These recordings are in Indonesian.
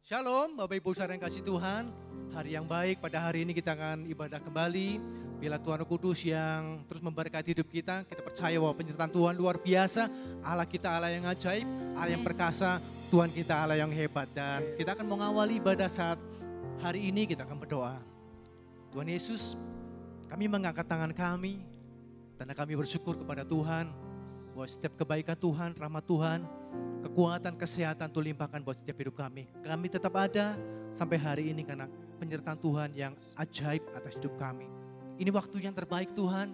Shalom Bapak Ibu Saudara yang kasih Tuhan. Hari yang baik, pada hari ini kita akan ibadah kembali. Bila Tuhan Roh Kudus yang terus memberkati hidup kita. Kita percaya bahwa penyertaan Tuhan luar biasa. Allah kita Allah yang ajaib, Allah yang perkasa. Tuhan kita Allah yang hebat. Dan kita akan mengawali ibadah saat hari ini kita akan berdoa. Tuhan Yesus, kami mengangkat tangan kami. Karena kami bersyukur kepada Tuhan. Bahwa setiap kebaikan Tuhan, rahmat Tuhan, kekuatan, kesehatan Tuhan limpahkan buat setiap hidup kami. Kami tetap ada sampai hari ini karena penyertaan Tuhan yang ajaib atas hidup kami. Ini waktu yang terbaik Tuhan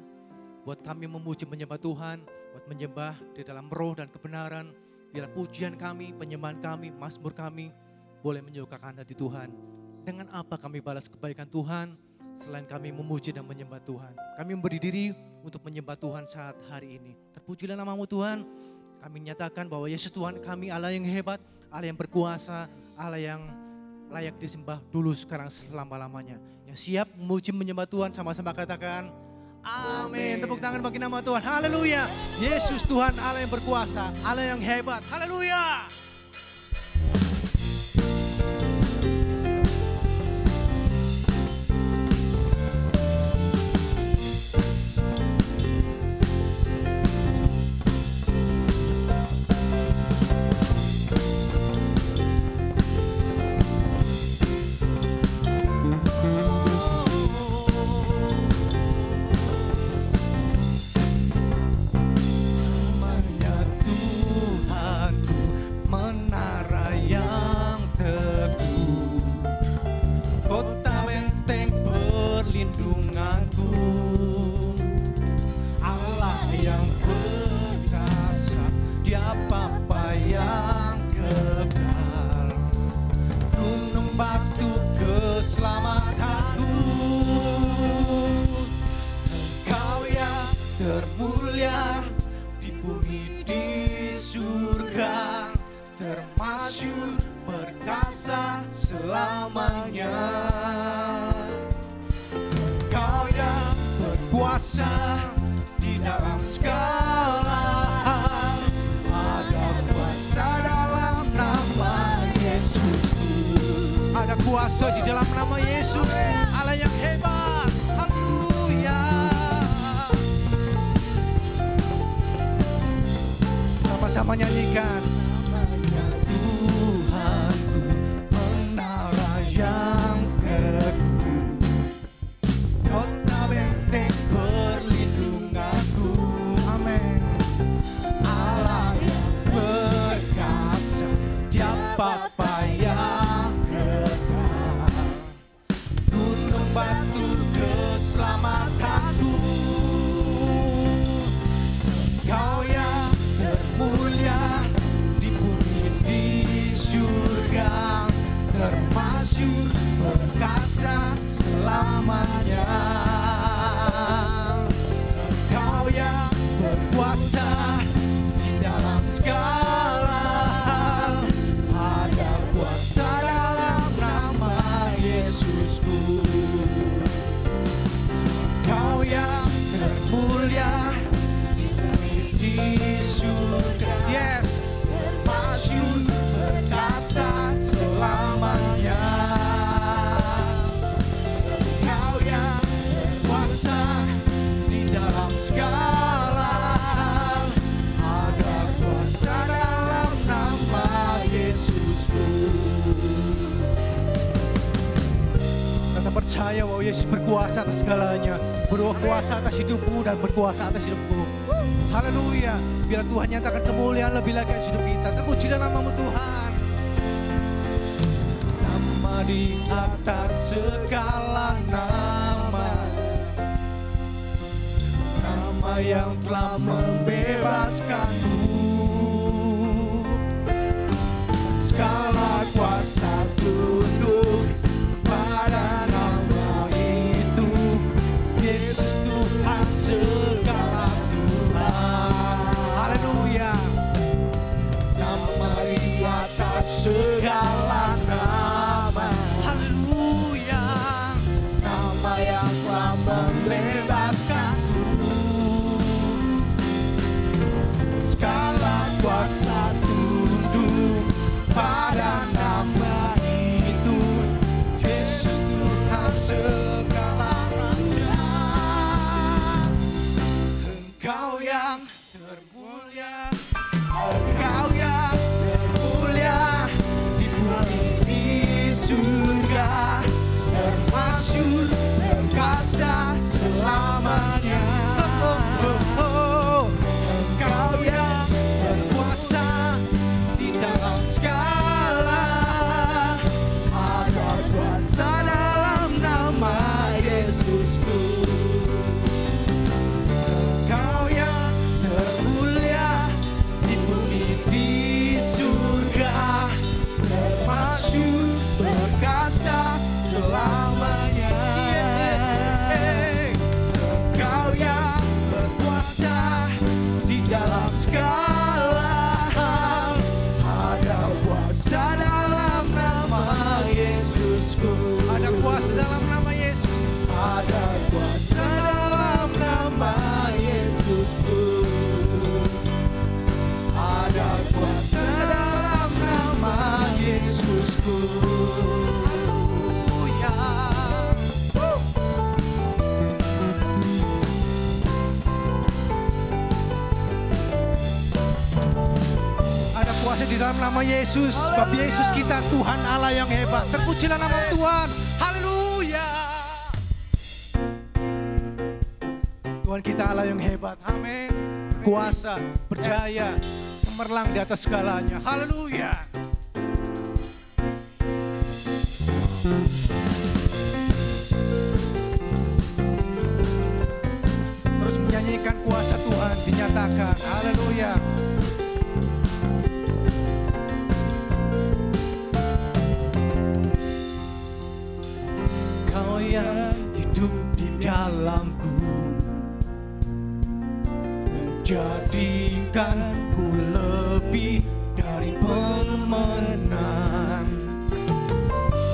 buat kami memuji menyembah Tuhan, buat menyembah di dalam roh dan kebenaran. Bila pujian kami, penyembahan kami, mazmur kami boleh menyukakan hati Tuhan. Dengan apa kami balas kebaikan Tuhan selain kami memuji dan menyembah Tuhan. Kami memberi diri untuk menyembah Tuhan saat hari ini. Terpujilah nama-Mu Tuhan. Kami nyatakan bahwa Yesus Tuhan kami Allah yang hebat, Allah yang berkuasa, Allah yang layak disembah dulu sekarang selama-lamanya. Yang siap memuji menyembah Tuhan sama-sama katakan amin. Tepuk tangan bagi nama Tuhan. Haleluya. Yesus Tuhan Allah yang berkuasa, Allah yang hebat. Haleluya. Kuasa di dalam nama Yesus, Allah yang hebat. Haleluya. Sama-sama nyanyikan. Tuhanku, menara yang teguh, kota benteng perlindunganku. Amin. Allah yang perkasa, Dia Bapa yang batu keselamatanku, Kau yang termulia di bumi di surga, termasyur perkasa selamanya. Kau yang berkuasa di dalam segala hal, ada kuasa dalam nama Yesusku. Kau yang termulia di surga, yes, termasyur perkasa selamanya. Kau yang berkuasa di dalam segala hal, ada kuasa dalam nama Yesusku. Kita percaya bahwa Yesus berkuasa atas segalanya, berkuasa atas hidupmu dan berkuasa atas hidupku. Haleluya. Biar Tuhan nyatakan kemuliaan lebih lagi atas hidup kita. Terpujilah nama-Mu Tuhan. Nama di atas segala nama, nama yang telah membebaskanmu. Segala kuasa tunduk pada nama itu, Yesus Tuhan segala Tuhan. Haleluya. Nama di atas segala nama, haleluya. Nama yang telah membebaskanku. selamanya. Engkau yang berkuasa di dalam segala hal. Ada kuasa dalam nama Yesusku. Ada kuasa dalam nama Yesus. Ada kuasa dalam nama Yesusku. Ada kuasa dalam nama Yesusku. Haleluya. Ada kuasa di dalam nama Yesus. Sebab Yesus kita Tuhan Allah yang hebat. Terpujilah nama Tuhan. Haleluya. Tuhan kita Allah yang hebat. Amin. Kuasa, berjaya, cemerlang di atas segalanya. Haleluya. Terus menyanyikan kuasa Tuhan dinyatakan. Haleluya. Kau yang hidup di dalamku, menjadikanku lebih dari pemenang.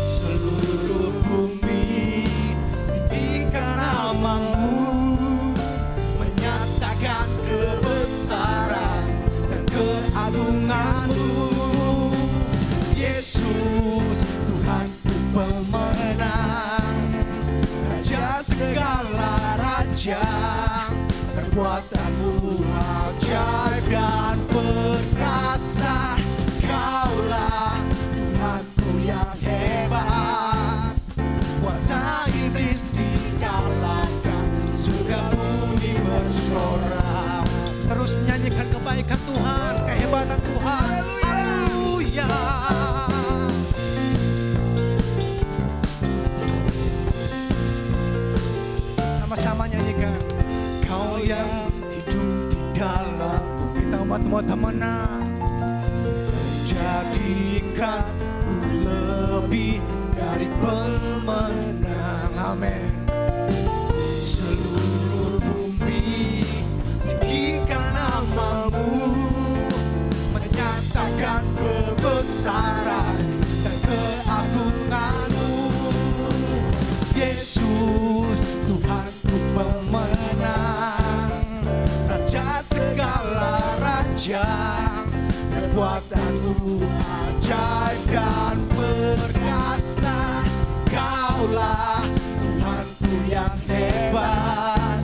Seluruh bumi tinggikan namamu, menyatakan kebesaran dan keagunganmu. Yesus Tuhanku pemenang, Raja segala raja. Perbuatanmu ajaib dan perkasa. Kaulah Tuhanku yang hebat. Kuasa iblis dikalahkan, surga bumi bersorak. Terus menyanyikan kebaikan Tuhan, kehebatan Tuhan. Haleluya. Sama-sama nyanyikan. Kau yang hidup di dalamku, Kita umat-umat menang. jadikanku lebih dari pemenang. Amin. Seluruh bumi tinggikan namamu, menyatakan kebesaran dan keagunganmu. Yesus Tuhanku pemenang, Raja segala raja. Perbuatanmu ajaib dan perkasa. Kaulah Tuhanku yang hebat.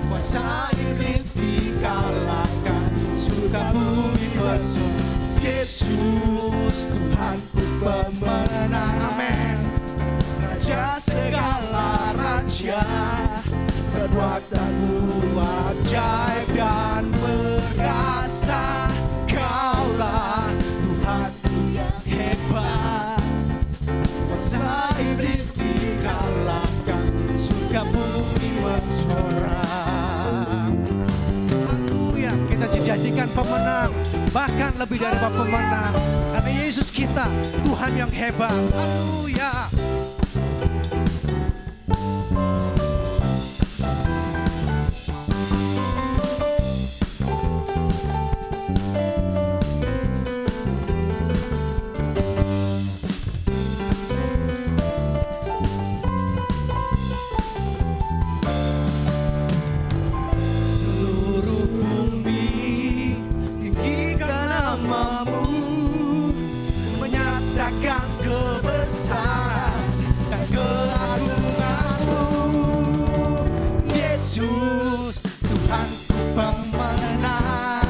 Kuasa iblis dikalahkan, surga bumi bersorak. Yesus Tuhanku pemenang. Amin. Raja segala raja. Perbuatanmu ajaib dan perkasa. Kaulah Tuhanku yang hebat. Kuasa iblis dikalahkan, surga bumi bersorak. Haleluya. Kita dijanjikan pemenang, bahkan lebih dari pemenang. Karena Yesus kita Tuhan yang hebat. Haleluya. Seluruh bumi tinggikan namamu, menyatakan kebesaran dan keagunganmu. Yesus Tuhanku pemenang,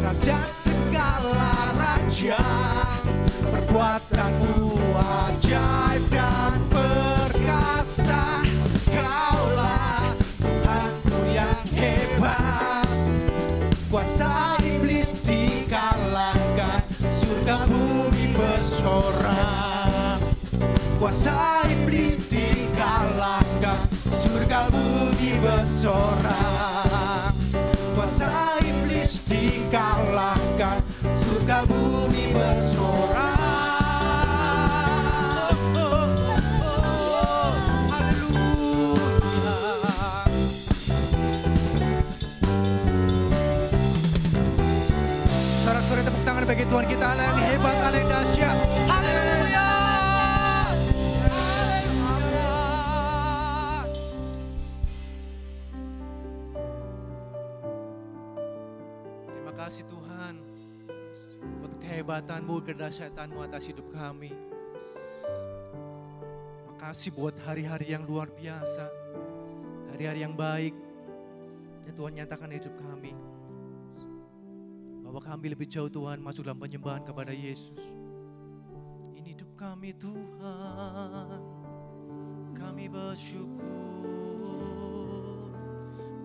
Raja segala raja. Perbuatanmu ajaib dan perkasa. Kaulah Tuhanku yang hebat. Kuasa iblis dikalahkan, surga bumi bersorak. Kuasa iblis dikalahkan, surga bumi bersorak. Kuasa iblis dikalahkan, surga bumi bersorak. kasih Tuhan buat kehebatanmu, kedahsyatanmu atas hidup kami. Makasih buat hari-hari yang luar biasa, hari-hari yang baik yang Tuhan nyatakan hidup kami. Bahwa kami lebih jauh Tuhan masuk dalam penyembahan kepada Yesus. Ini hidup kami Tuhan, kami bersyukur.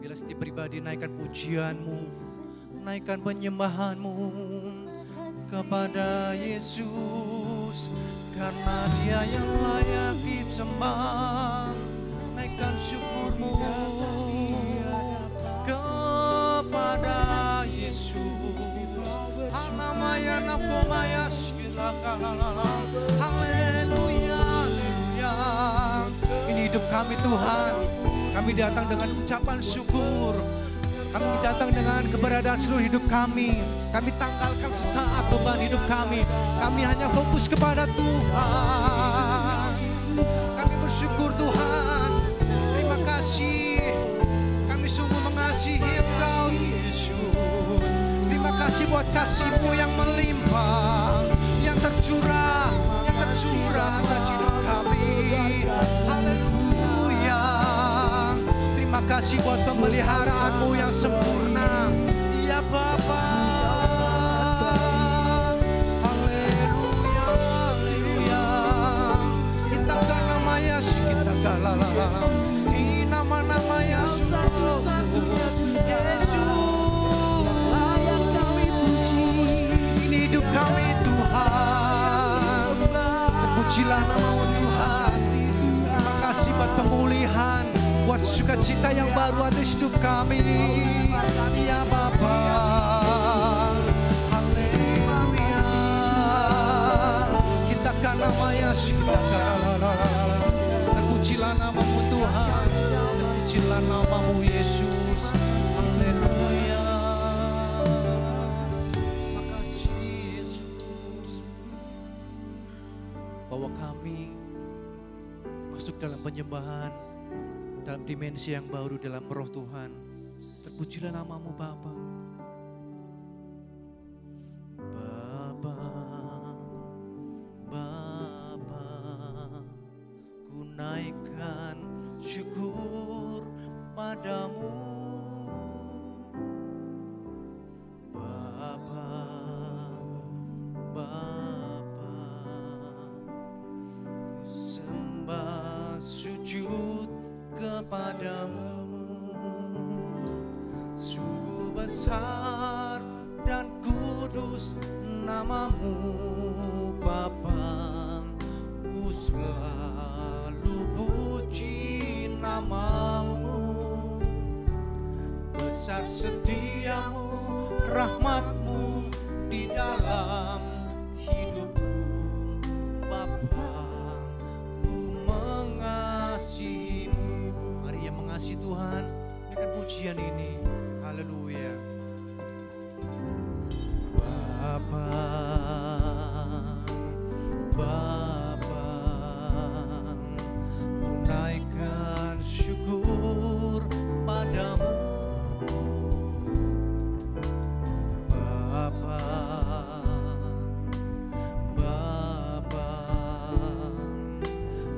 Bila setiap pribadi naikkan pujianmu, naikkan penyembahanmu kepada Yesus, karena Dia yang layak disembah. Naikkan syukurmu kepada Yesus. Namanya nafkomaya silakan. Haleluya, haleluya. Ini hidup kami Tuhan. Kami datang dengan ucapan syukur. Kami datang dengan keberadaan seluruh hidup kami. Kami tanggalkan sesaat beban hidup kami. Kami hanya fokus kepada Tuhan. Kami bersyukur Tuhan. Terima kasih. Kami sungguh mengasihi Engkau Yesus. Terima kasih buat kasih-Mu yang melimpah, yang tercurah atas hidup kami. Haleluya. Terima kasih buat pemeliharaan-Mu yang sempurna. Ya Bapa. Haleluya, haleluya. Kita nama Yesus, kita galala. Ini nama Yesus. Yesus. Ini hidup kami Tuhan. Terpujilah nama-Mu Tuhan. Terima kasih buat pemulihan, buat sukacita yang baru atas hidup kami. Ya Bapa. Haleluya. Kita kan nama Yesus. Terpujilah nama-Mu Tuhan. Terpujilah nama-Mu Yesus. Haleluya. Makasih Yesus. Bahwa kami masuk dalam penyembahan, dalam dimensi yang baru dalam roh Tuhan. Terpujilah nama-Mu Bapa. Bapa, Bapa, ku naikkan syukur padamu. Bapa, Bapa, ku sembah sujud kepadamu. Sungguh besar dan kudus nama-Mu Bapa. Ku selalu puji nama-Mu. Besar setia-Mu, rahmat-Mu di dalam hidupku Bapa. Ku mengasihi-Mu. Mari yang mengasihi Tuhan, dengan pujian ini. Haleluya. Bapa, Bapa, ku naikkan syukur padamu. Bapa, Bapa,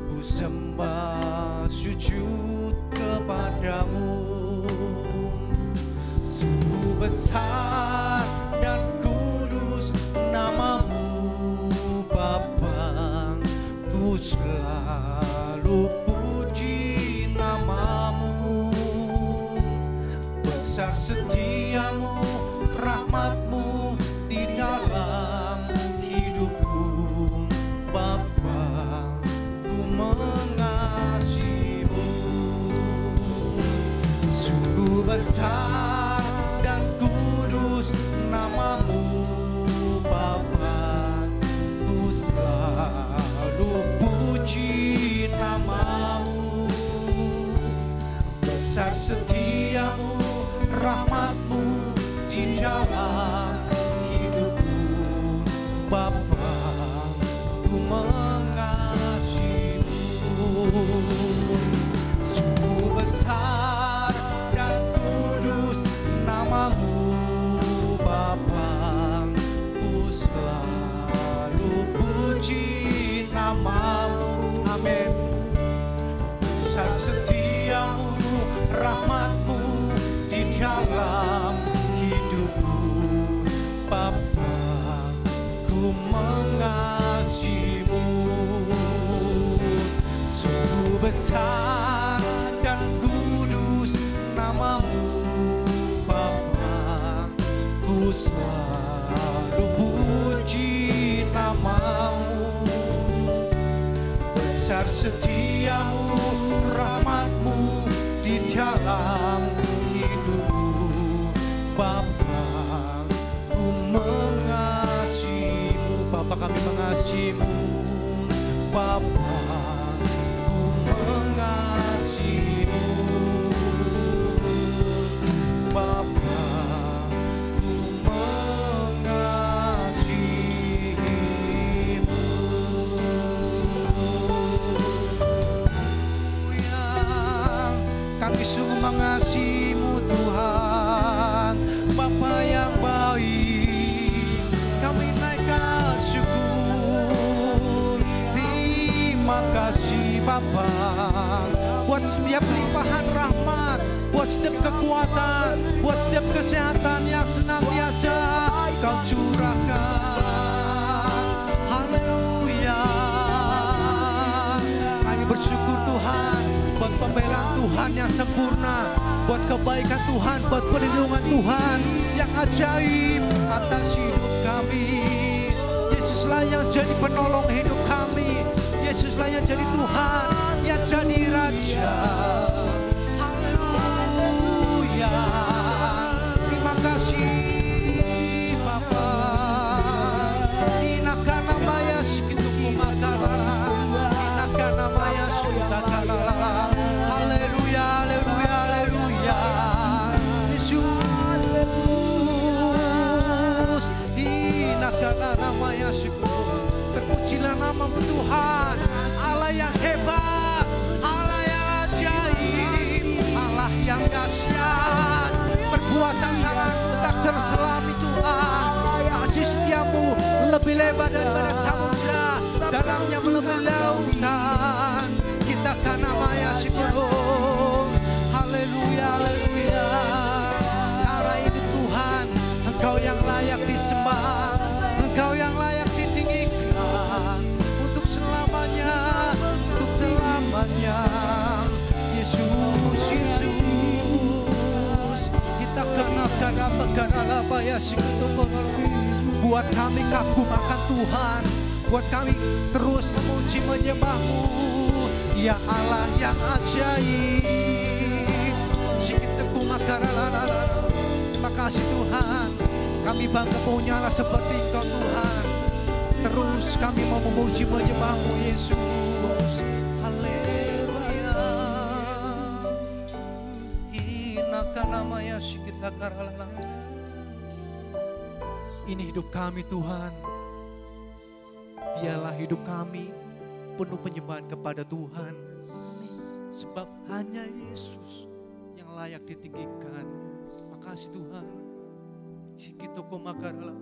ku sembah sujud kepadamu. Sungguh besar dan kudus nama-Mu Bapa. Ku selalu puji nama-Mu. Besar setia-Mu, rahmat-Mu di dalam hidupku Bapa. Ku mengasihi-Mu. Sungguh besar dan kudus nama-Mu Bapa. Ku selalu puji nama-Mu. Besar setia-Mu, rahmat-Mu di dalam hidupku Bapa. Ku mengasihi-Mu. Sungguh besar dan kudus nama-Mu Bapa. amin. Besar setiamu, rahmatmu di dalam hidupku, Bapa, ku mengasihimu. Sungguh besar dan kudus namamu, Bapa, ku selalu puji namamu. Besar setiamu, rahmatmu di dalam hidupku, Bapa, ku mengasihimu. Bapa, kami mengasihimu, Bapa, ku mengasihimu, Bapa, ku mengasihimu. Kami sungguh mengasihimu Tuhan, Bapa yang baik. Kami naikkan syukur, terima kasih Bapa, buat setiap limpahan rahmat, buat setiap kekuatan, buat setiap kesehatan yang senantiasa Kau curahkan. Haleluya. Kami bersyukur Tuhan buat pembelaan Tuhan yang sempurna, buat kebaikan Tuhan, buat perlindungan Tuhan yang ajaib atas hidup kami. Yesuslah yang jadi penolong hidup kami. Yesuslah yang jadi Tuhan, yang jadi Raja. Haleluya. Terima kasih Bapa. Inakana maya sikituku makara, inakana maya sutakala. Haleluya, haleluya, haleluya. Yesus, inakana namanya syukur. Terpujilah namamu Tuhan, Allah yang hebat, Allah yang ajaib, Allah yang dahsyat. Perbuatan tanganmu tak terselami Tuhan. Kasih setiamu lebih lebar daripada samudra, dalamnya melebihi lautan. Kita kan namanya syukur. Haleluya, haleluya. Allah itu Tuhan, Engkau yang layak disembah, Engkau yang layak ditinggikan untuk selamanya, untuk selamanya. Yesus, Yesus, kita kenakan apa ya sih. Buat kami kagum-akan Tuhan, buat kami terus memuji menyembah-Mu, ya Allah yang ajaib. Terima kasih Tuhan, kami bangga punyalah seperti Engkau Tuhan. Terus kami mau memuji menyembah-Mu Yesus. Haleluya. Inakanamaya sikita karalala. Ini hidup kami Tuhan. Biarlah hidup kami penuh penyembahan kepada Tuhan. Sebab hanya Yesus yang layak ditinggikan. Makasih Tuhan. Sikitoko makarala.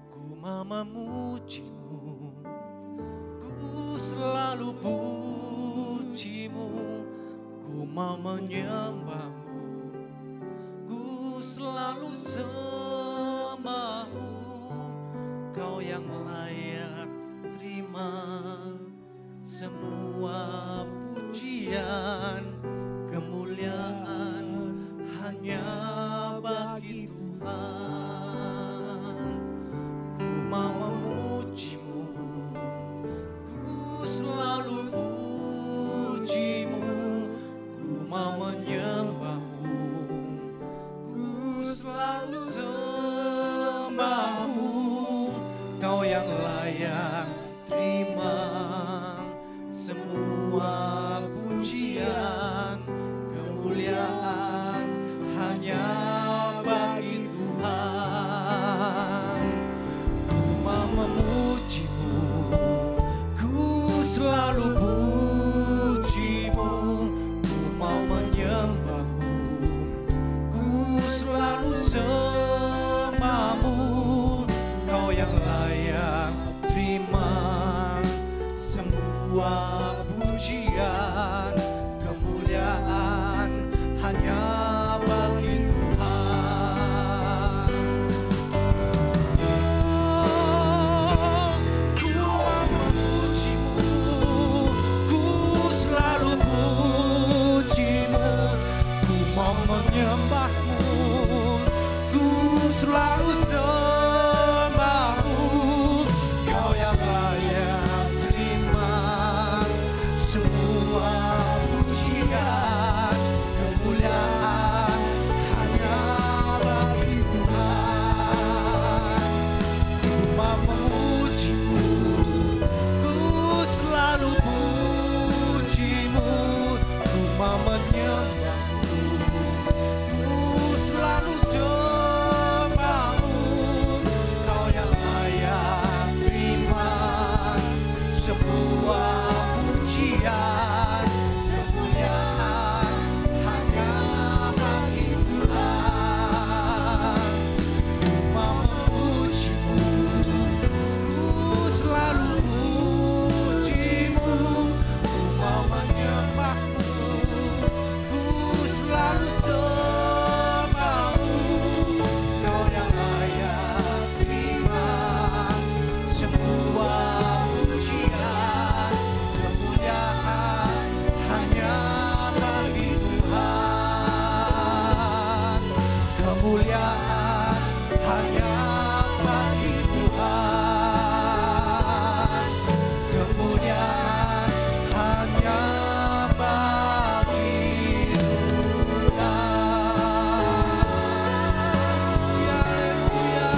Ku memujimu, ku selalu pujimu, ku mau menyembahmu, ku selalu sembahmu. Kau yang layak terima semua pujian, kemuliaan hanya bagi Tuhan. Ku mau memujimu, ku selalu pujimu, ku mau menyembahmu, ku selalu sembahmu. Kau yang layak terima semua pujian, kemuliaan hanya bagi Tuhan. Ku mau memujimu, ku selalu pujimu, ku mau menyembahmu, ku selalu sembahmu. Semua pujian, kemuliaan hanya bagi Tuhan. Ku memujimu, ku selalu pujimu, ku mau menyembahmu, ku selalu sembahmu. Kau yang layak terima semua pujian, kemuliaan hanya bagi Tuhan. Ku mau memujimu, ku selalu pujimu, ku mau menyembahmu, ku selalu sembahmu. Kau yang layak terima semua pujian, kemuliaan hanya bagi Tuhan. Ku mau memujimu, ku selalu pujimu, ku mau menyembahmu, ku selalu sembahmu. Kau yang layak terima semua pujian, kemuliaan hanya bagi Tuhan. Kemuliaan hanya bagi Tuhan. Kemuliaan hanya bagi Tuhan. Haleluya.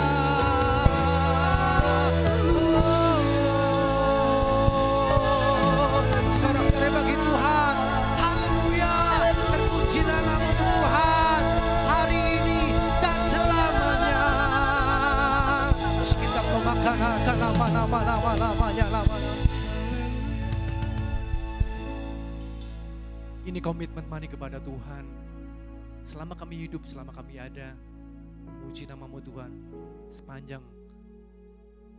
Sorak-sorai bagi Tuhan. Haleluya. Terpujilah nama Tuhan hari ini dan selamanya. Terus kita memakan nama-namanya. Ini komitmen kami kepada Tuhan. Selama kami hidup, selama kami ada, memuji nama-Mu Tuhan. Sepanjang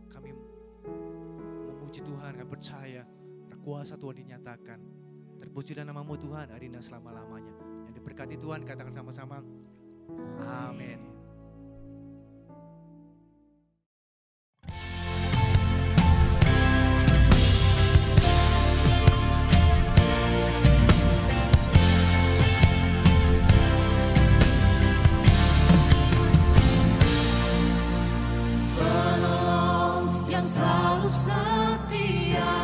kami memuji Tuhan, kami percaya kuasa Tuhan dinyatakan. Terpujilah nama-Mu Tuhan hari ini dan selama-lamanya. Yang diberkati Tuhan, katakan sama-sama. Amin. Penolong yang selalu setia,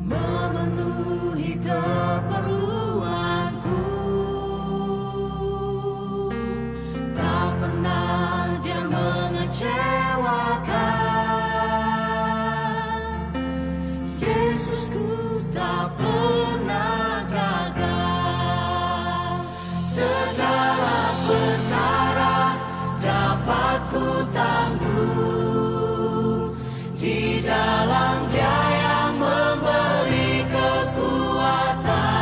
memenuhi keperluanku. Tak pernah dia mengecewakan. Yesusku tak pernah gagal. Segala perkara dapat ku tanggung di dalam Dia yang memberi kekuatan.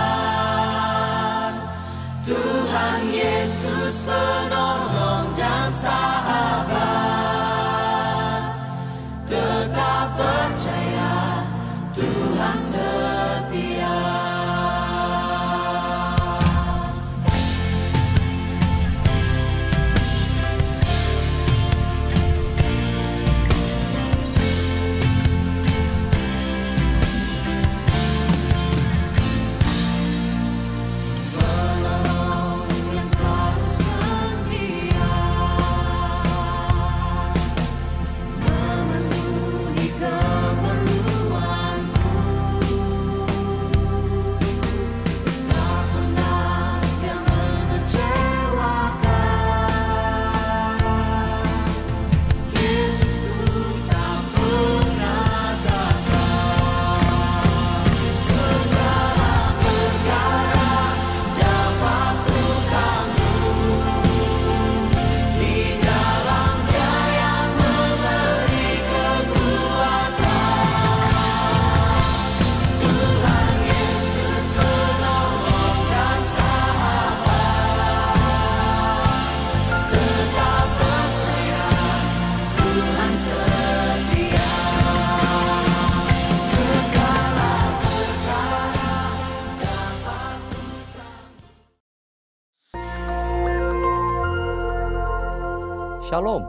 Shalom.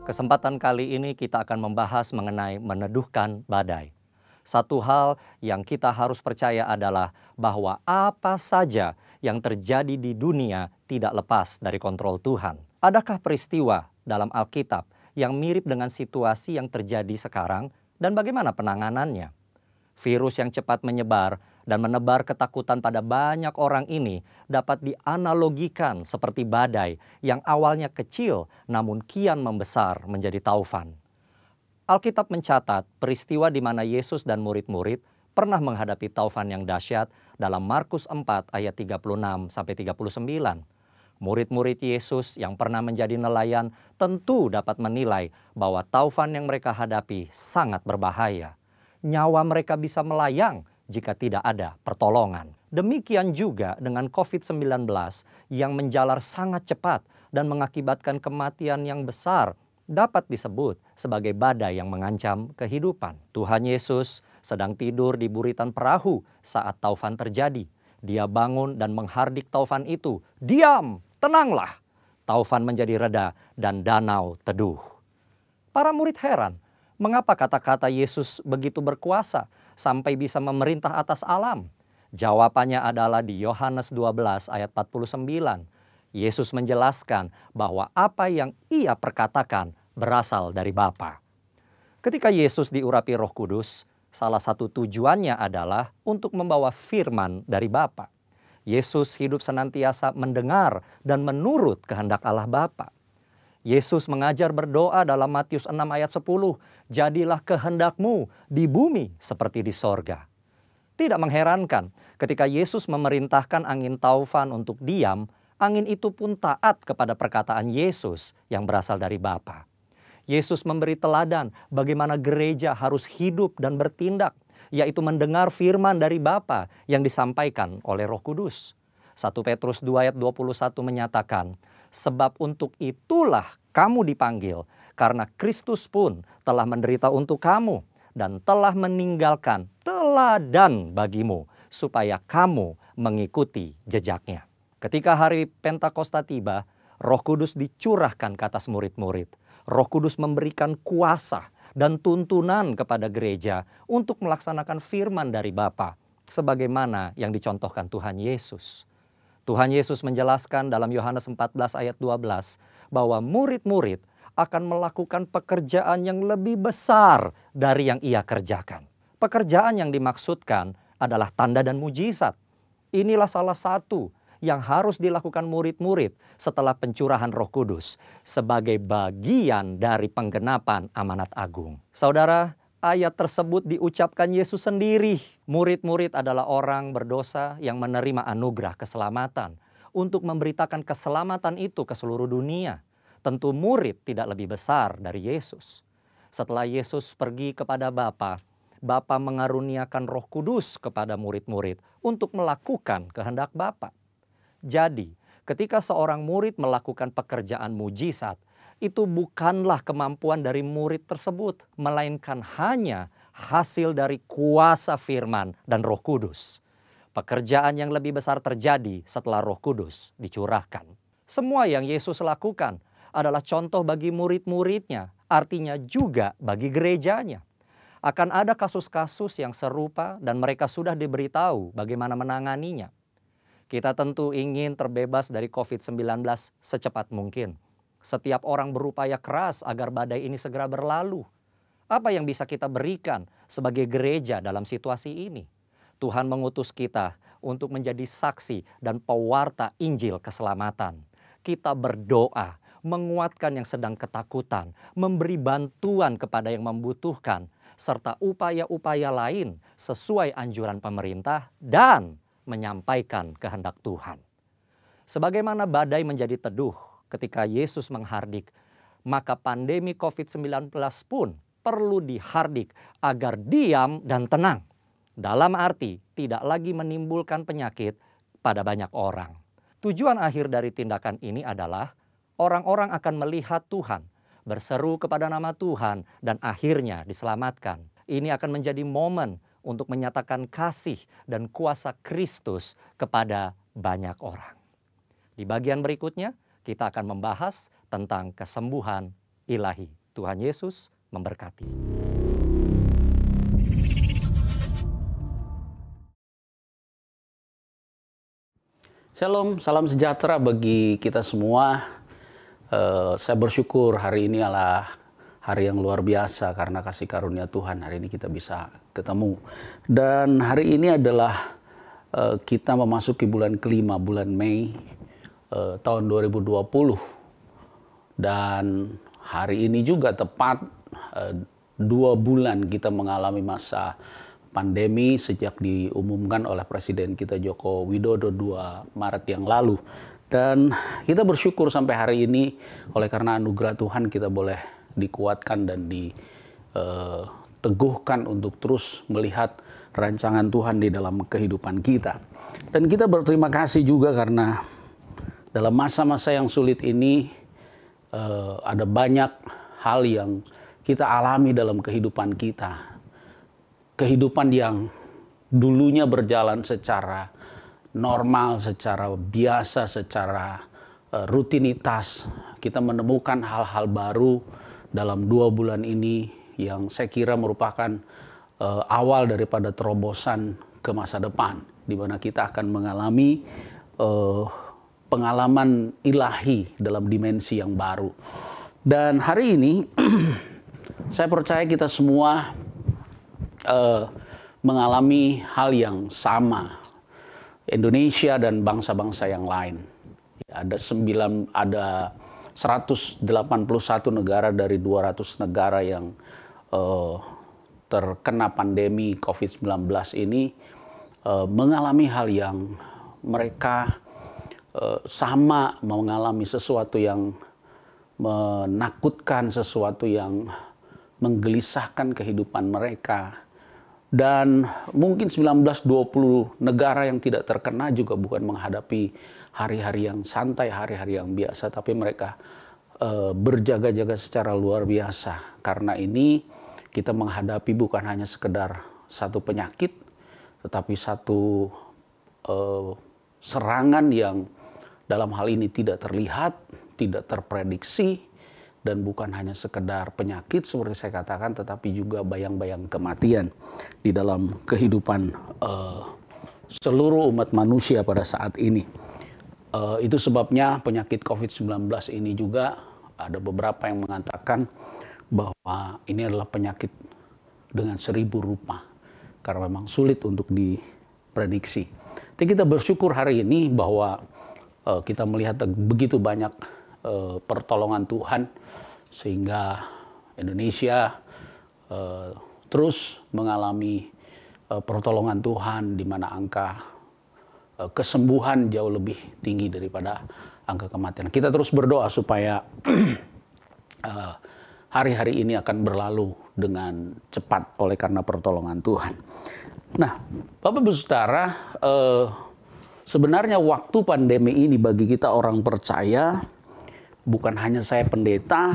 Kesempatan kali ini kita akan membahas mengenai meneduhkan badai. Satu hal yang kita harus percaya adalah bahwa apa saja yang terjadi di dunia tidak lepas dari kontrol Tuhan. Adakah peristiwa dalam Alkitab yang mirip dengan situasi yang terjadi sekarang dan bagaimana penanganannya? Virus yang cepat menyebar dan menebar ketakutan pada banyak orang ini dapat dianalogikan seperti badai yang awalnya kecil namun kian membesar menjadi taufan. Alkitab mencatat peristiwa di mana Yesus dan murid-murid pernah menghadapi taufan yang dahsyat dalam Markus 4 ayat 36-39. Murid-murid Yesus yang pernah menjadi nelayan tentu dapat menilai bahwa taufan yang mereka hadapi sangat berbahaya. Nyawa mereka bisa melayang jika tidak ada pertolongan. Demikian juga dengan COVID-19 yang menjalar sangat cepat dan mengakibatkan kematian yang besar dapat disebut sebagai badai yang mengancam kehidupan. Tuhan Yesus sedang tidur di buritan perahu saat taufan terjadi. Dia bangun dan menghardik taufan itu. Diam, tenanglah. Taufan menjadi reda dan danau teduh. Para murid heran, mengapa kata-kata Yesus begitu berkuasa sampai bisa memerintah atas alam? Jawabannya adalah di Yohanes 12 ayat 49. Yesus menjelaskan bahwa apa yang ia perkatakan berasal dari Bapa. Ketika Yesus diurapi Roh Kudus, salah satu tujuannya adalah untuk membawa firman dari Bapa. Yesus hidup senantiasa mendengar dan menurut kehendak Allah Bapa. Yesus mengajar berdoa dalam Matius 6 ayat 10, jadilah kehendakmu di bumi seperti di sorga. Tidak mengherankan ketika Yesus memerintahkan angin taufan untuk diam, angin itu pun taat kepada perkataan Yesus yang berasal dari Bapa. Yesus memberi teladan bagaimana gereja harus hidup dan bertindak, yaitu mendengar firman dari Bapa yang disampaikan oleh Roh Kudus. 1 Petrus 2 ayat 21 menyatakan, sebab untuk itulah kamu dipanggil, karena Kristus pun telah menderita untuk kamu dan telah meninggalkan teladan bagimu, supaya kamu mengikuti jejaknya. Ketika hari Pentakosta tiba, Roh Kudus dicurahkan ke atas murid-murid. Roh Kudus memberikan kuasa dan tuntunan kepada gereja untuk melaksanakan firman dari Bapa, sebagaimana yang dicontohkan Tuhan Yesus. Tuhan Yesus menjelaskan dalam Yohanes 14 ayat 12 bahwa murid-murid akan melakukan pekerjaan yang lebih besar dari yang ia kerjakan. Pekerjaan yang dimaksudkan adalah tanda dan mujizat. Inilah salah satu yang harus dilakukan murid-murid setelah pencurahan Roh Kudus sebagai bagian dari penggenapan amanat agung. Saudara, ayat tersebut diucapkan Yesus sendiri. Murid-murid adalah orang berdosa yang menerima anugerah keselamatan untuk memberitakan keselamatan itu ke seluruh dunia. Tentu murid tidak lebih besar dari Yesus. Setelah Yesus pergi kepada Bapa, Bapa mengaruniakan Roh Kudus kepada murid-murid untuk melakukan kehendak Bapa. Jadi, ketika seorang murid melakukan pekerjaan mujizat, itu bukanlah kemampuan dari murid tersebut, melainkan hanya hasil dari kuasa firman dan Roh Kudus. Pekerjaan yang lebih besar terjadi setelah Roh Kudus dicurahkan. Semua yang Yesus lakukan adalah contoh bagi murid-muridnya, artinya juga bagi gerejanya. Akan ada kasus-kasus yang serupa dan mereka sudah diberitahu bagaimana menanganinya. Kita tentu ingin terbebas dari COVID-19 secepat mungkin. Setiap orang berupaya keras agar badai ini segera berlalu. Apa yang bisa kita berikan sebagai gereja dalam situasi ini? Tuhan mengutus kita untuk menjadi saksi dan pewarta Injil keselamatan. Kita berdoa, menguatkan yang sedang ketakutan, memberi bantuan kepada yang membutuhkan, serta upaya-upaya lain sesuai anjuran pemerintah dan menyampaikan kehendak Tuhan. Sebagaimana badai menjadi teduh ketika Yesus menghardik, maka pandemi COVID-19 pun perlu dihardik agar diam dan tenang. Dalam arti tidak lagi menimbulkan penyakit pada banyak orang. Tujuan akhir dari tindakan ini adalah orang-orang akan melihat Tuhan, berseru kepada nama Tuhan, dan akhirnya diselamatkan. Ini akan menjadi momen untuk menyatakan kasih dan kuasa Kristus kepada banyak orang. Di bagian berikutnya, kita akan membahas tentang kesembuhan ilahi. Tuhan Yesus memberkati. Shalom, salam sejahtera bagi kita semua. Saya bersyukur hari ini adalah hari yang luar biasa karena kasih karunia Tuhan. Hari ini kita bisa ketemu. Dan hari ini adalah kita memasuki bulan kelima, bulan Mei tahun 2020. Dan hari ini juga tepat 2 bulan kita mengalami masa pandemi sejak diumumkan oleh Presiden kita Joko Widodo 2 Maret yang lalu. Dan kita bersyukur sampai hari ini oleh karena anugerah Tuhan kita boleh dikuatkan dan diteguhkan untuk terus melihat rancangan Tuhan di dalam kehidupan kita. Dan kita berterima kasih juga karena dalam masa-masa yang sulit ini ada banyak hal yang kita alami dalam kehidupan kita. Kehidupan yang dulunya berjalan secara normal, secara biasa, secara rutinitas. Kita menemukan hal-hal baru dalam 2 bulan ini yang saya kira merupakan awal daripada terobosan ke masa depan, di mana kita akan mengalami pengalaman ilahi dalam dimensi yang baru. Dan hari ini saya percaya kita semua mengalami hal yang sama. Indonesia dan bangsa-bangsa yang lain. Ada 181 negara dari 200 negara yang terkena pandemi COVID-19 ini mengalami hal yang mereka sama mengalami sesuatu yang menakutkan, sesuatu yang menggelisahkan kehidupan mereka. Dan mungkin 19-20 negara yang tidak terkena juga bukan menghadapi hari-hari yang santai, hari-hari yang biasa. Tapi mereka berjaga-jaga secara luar biasa. Karena ini kita menghadapi bukan hanya sekedar satu penyakit, tetapi satu serangan yang dalam hal ini tidak terlihat, tidak terprediksi, dan bukan hanya sekedar penyakit seperti saya katakan, tetapi juga bayang-bayang kematian di dalam kehidupan seluruh umat manusia pada saat ini. Itu sebabnya penyakit COVID-19 ini juga ada beberapa yang mengatakan bahwa ini adalah penyakit dengan 1000 rupa, karena memang sulit untuk diprediksi. Tapi kita bersyukur hari ini bahwa kita melihat begitu banyak pertolongan Tuhan, sehingga Indonesia terus mengalami pertolongan Tuhan, di mana angka kesembuhan jauh lebih tinggi daripada angka kematian. Kita terus berdoa supaya hari-hari ini akan berlalu dengan cepat oleh karena pertolongan Tuhan. Nah, Bapak Ibu Saudara, sebenarnya waktu pandemi ini bagi kita orang percaya, bukan hanya saya pendeta,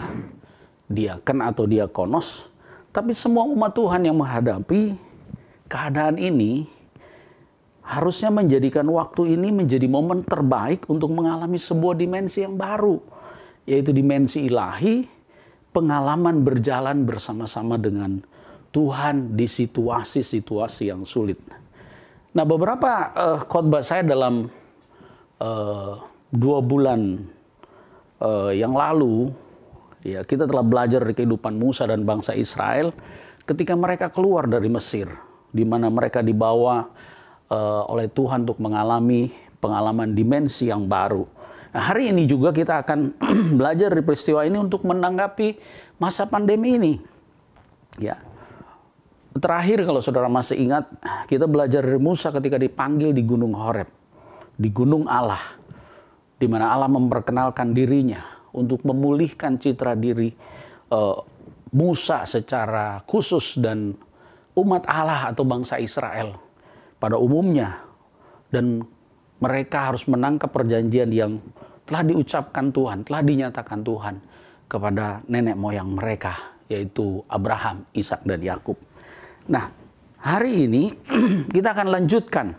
diaken atau diakonos, tapi semua umat Tuhan yang menghadapi keadaan ini harusnya menjadikan waktu ini menjadi momen terbaik untuk mengalami sebuah dimensi yang baru, yaitu dimensi ilahi, pengalaman berjalan bersama-sama dengan Tuhan di situasi-situasi yang sulit. Nah, beberapa khotbah saya dalam 2 bulan yang lalu, ya, kita telah belajar dari kehidupan Musa dan bangsa Israel ketika mereka keluar dari Mesir, di mana mereka dibawa oleh Tuhan untuk mengalami pengalaman dimensi yang baru. Nah, hari ini juga kita akan belajar dari peristiwa ini untuk menanggapi masa pandemi ini. Ya, terakhir kalau saudara masih ingat, kita belajar dari Musa ketika dipanggil di Gunung Horeb, di Gunung Allah, di mana Allah memperkenalkan dirinya untuk memulihkan citra diri Musa secara khusus dan umat Allah atau bangsa Israel pada umumnya. Dan mereka harus menangkap perjanjian yang telah diucapkan Tuhan, telah dinyatakan Tuhan kepada nenek moyang mereka, yaitu Abraham, Ishak, dan Yakub. Nah, hari ini kita akan lanjutkan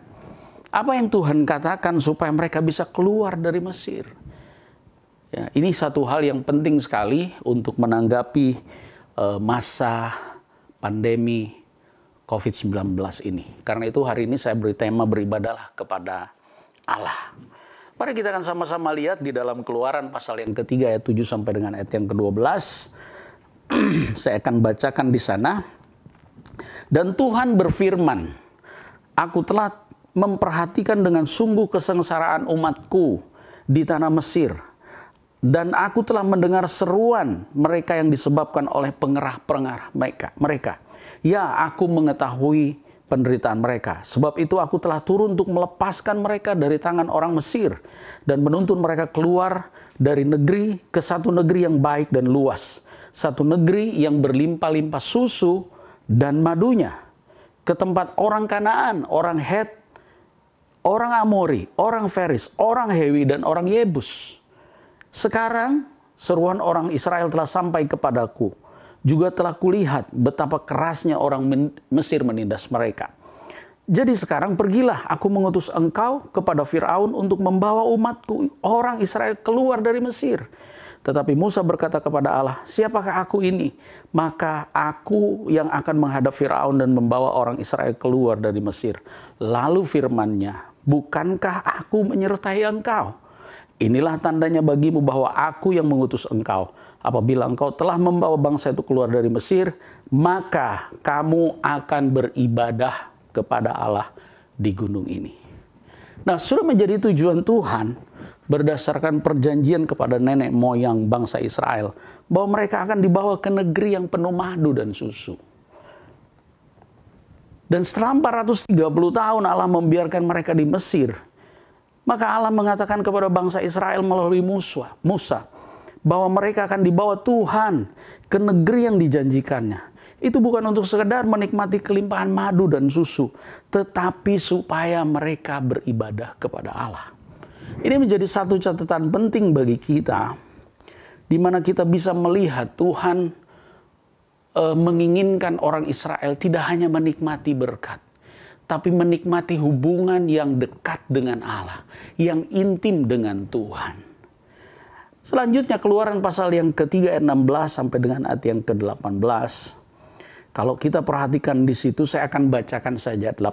apa yang Tuhan katakan supaya mereka bisa keluar dari Mesir. Ya, ini satu hal yang penting sekali untuk menanggapi masa pandemi COVID-19 ini. Karena itu hari ini saya beri tema beribadahlah kepada Allah. Mari kita akan sama-sama lihat di dalam Keluaran pasal yang ketiga ayat 7 sampai dengan ayat yang ke-12. Saya akan bacakan di sana. Dan Tuhan berfirman, aku telah memperhatikan dengan sungguh kesengsaraan umatku di tanah Mesir. Dan aku telah mendengar seruan mereka yang disebabkan oleh pengerah-pengerah mereka. Ya, aku mengetahui penderitaan mereka. Sebab itu aku telah turun untuk melepaskan mereka dari tangan orang Mesir. Dan menuntun mereka keluar dari negeri ke satu negeri yang baik dan luas. Satu negeri yang berlimpah-limpah susu dan madunya. Ke tempat orang Kanaan, orang Het, orang Amori, orang Feris, orang Hewi, dan orang Yebus. Sekarang seruan orang Israel telah sampai kepadaku. Juga telah kulihat betapa kerasnya orang Mesir menindas mereka. Jadi sekarang pergilah, aku mengutus engkau kepada Firaun untuk membawa umatku orang Israel keluar dari Mesir. Tetapi Musa berkata kepada Allah, siapakah aku ini? Maka aku yang akan menghadap Firaun dan membawa orang Israel keluar dari Mesir. Lalu firman-Nya, bukankah aku menyertai engkau? Inilah tandanya bagimu bahwa aku yang mengutus engkau. Apabila engkau telah membawa bangsa itu keluar dari Mesir, maka kamu akan beribadah kepada Allah di gunung ini. Nah, sudah menjadi tujuan Tuhan berdasarkan perjanjian kepada nenek moyang bangsa Israel bahwa mereka akan dibawa ke negeri yang penuh madu dan susu. Dan setelah 430 tahun Allah membiarkan mereka di Mesir, maka Allah mengatakan kepada bangsa Israel melalui Musa bahwa mereka akan dibawa Tuhan ke negeri yang dijanjikannya. Itu bukan untuk sekedar menikmati kelimpahan madu dan susu, tetapi supaya mereka beribadah kepada Allah. Ini menjadi satu catatan penting bagi kita, di mana kita bisa melihat Tuhan menginginkan orang Israel tidak hanya menikmati berkat, tapi menikmati hubungan yang dekat dengan Allah, yang intim dengan Tuhan. Selanjutnya Keluaran pasal yang ketiga ayat 16 sampai dengan ayat yang ke-18. Kalau kita perhatikan di situ, saya akan bacakan saja 18.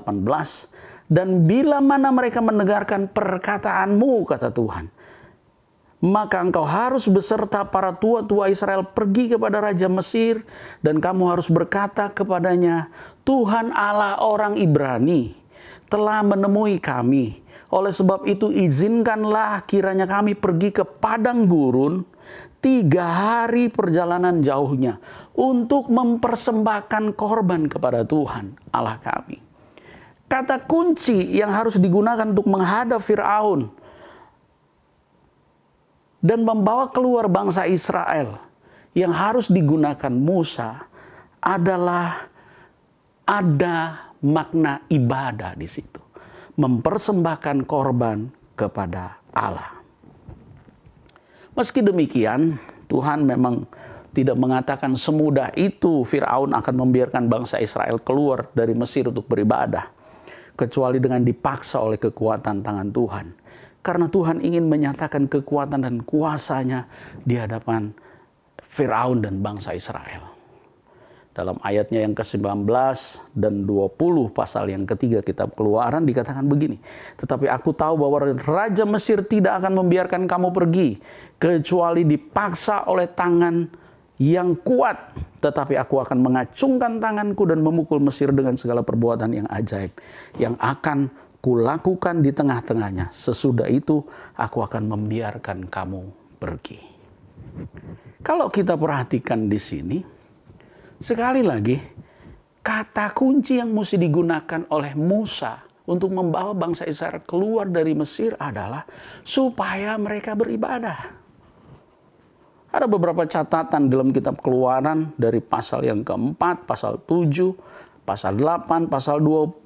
Dan bila mana mereka mendengarkan perkataanmu, kata Tuhan, maka engkau harus beserta para tua-tua Israel pergi kepada Raja Mesir, dan kamu harus berkata kepadanya, Tuhan Allah orang Ibrani telah menemui kami. Oleh sebab itu izinkanlah kiranya kami pergi ke padang gurun 3 hari perjalanan jauhnya untuk mempersembahkan korban kepada Tuhan Allah kami. Kata kunci yang harus digunakan untuk menghadap Firaun dan membawa keluar bangsa Israel yang harus digunakan Musa adalah ada makna ibadah di situ. Mempersembahkan korban kepada Allah. Meski demikian, Tuhan memang tidak mengatakan semudah itu Firaun akan membiarkan bangsa Israel keluar dari Mesir untuk beribadah, kecuali dengan dipaksa oleh kekuatan tangan Tuhan. Karena Tuhan ingin menyatakan kekuatan dan kuasanya di hadapan Firaun dan bangsa Israel. Dalam ayatnya yang ke-19 dan 20 pasal yang ketiga kitab Keluaran dikatakan begini. Tetapi aku tahu bahwa Raja Mesir tidak akan membiarkan kamu pergi, kecuali dipaksa oleh tangan yang kuat. Tetapi aku akan mengacungkan tanganku dan memukul Mesir dengan segala perbuatan yang ajaib, yang akan kulakukan di tengah-tengahnya. Sesudah itu aku akan membiarkan kamu pergi. Kalau kita perhatikan di sini, sekali lagi, kata kunci yang mesti digunakan oleh Musa untuk membawa bangsa Israel keluar dari Mesir adalah supaya mereka beribadah. Ada beberapa catatan dalam kitab Keluaran dari pasal yang keempat, pasal 7, pasal 8, pasal 20,